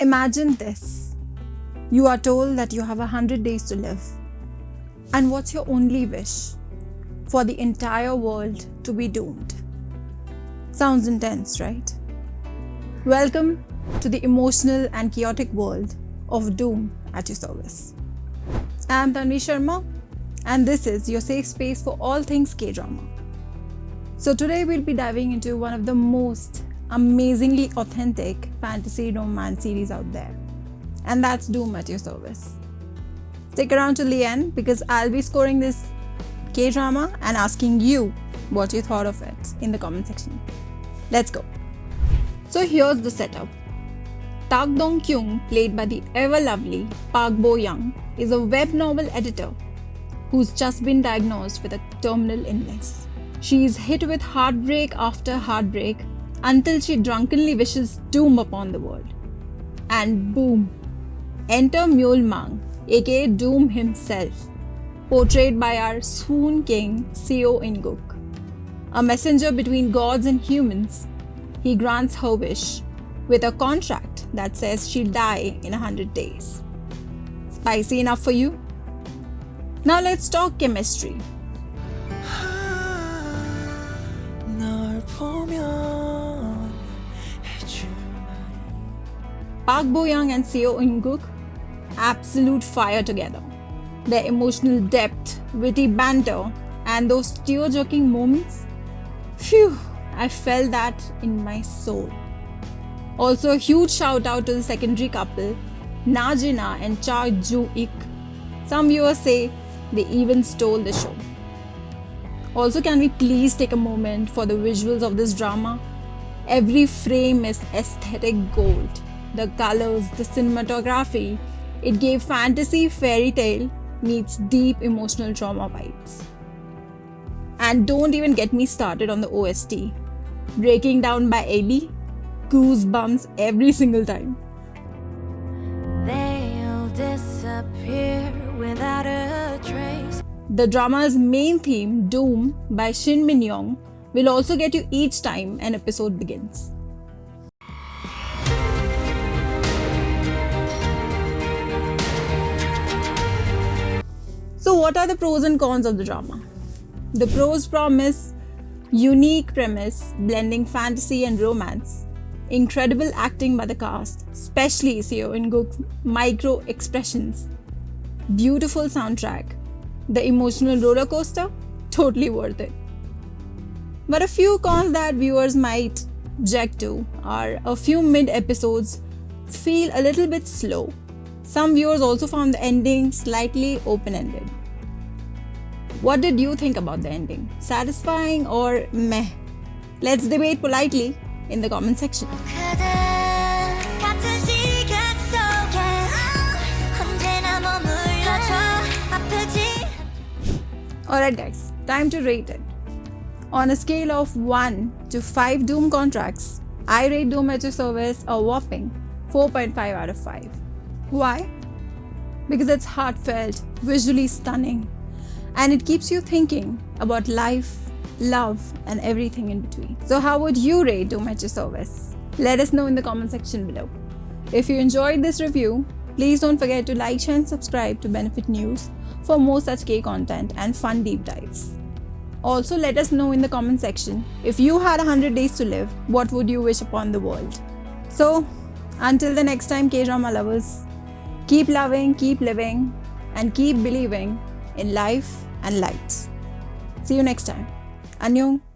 Imagine this. You are told that you have 100 days to live. And what's your only wish? For the entire world to be doomed. Sounds intense, right? Welcome to the emotional and chaotic world of Doom at your service. I'm Tanvi Sharma, and this is your safe space for all things K-drama. So today we'll be diving into one of the most amazingly authentic fantasy romance series out there, and that's Doom at your service. Stick around till the end because I'll be scoring this K-drama and asking you what you thought of it in the comment section. Let's go. So here's the setup. Tak Dong Kyung, played by the ever-lovely Park Bo Young, is a web novel editor who's just been diagnosed with a terminal illness. She is hit with heartbreak after heartbreak until she drunkenly wishes doom upon the world. And boom, enter Mule Mang, aka Doom himself, portrayed by our swoon king Seo In-guk. A messenger between gods and humans, he grants her wish with a contract that says she'll die in 100 days. Spicy enough for you? Now let's talk chemistry. Park Bo Young and Seo In-guk, absolute fire together. Their emotional depth, witty banter, and those tear-jerking moments, phew, I felt that in my soul. Also, a huge shout out to the secondary couple, Na Jina and Cha Ju-ik. Some viewers say they even stole the show. Also, can we please take a moment for the visuals of this drama? Every frame is aesthetic gold. The colors, the cinematography, it gave fantasy fairy tale meets deep emotional trauma vibes. And don't even get me started on the OST. Breaking Down by Ellie, goosebumps every single time. They'll disappear without a trace. The drama's main theme, Doom by Shin Min-young, will also get you each time an episode begins. So what are the pros and cons of the drama? The pros promise unique premise blending fantasy and romance, incredible acting by the cast, especially Seo In-guk's micro expressions, beautiful soundtrack, the emotional roller coaster, totally worth it. But a few cons that viewers might object to are a few mid-episodes feel a little bit slow. Some viewers also found the ending slightly open-ended. What did you think about the ending? Satisfying or meh? Let's debate politely in the comment section. Alright guys, time to rate it. On a scale of 1 to 5 Doom contracts, I rate Doom at your service a whopping 4.5 out of 5. Why? Because it's heartfelt, visually stunning, and it keeps you thinking about life, love, and everything in between. So how would you rate Doom at your service? Let us know in the comment section below. If you enjoyed this review, please don't forget to like, share, and subscribe to Benefit News for more such K content and fun deep dives. Also, let us know in the comment section, if you had 100 days to live, what would you wish upon the world? So, until the next time, K-drama lovers, keep loving, keep living, and keep believing in life and light. See you next time. Annyeong.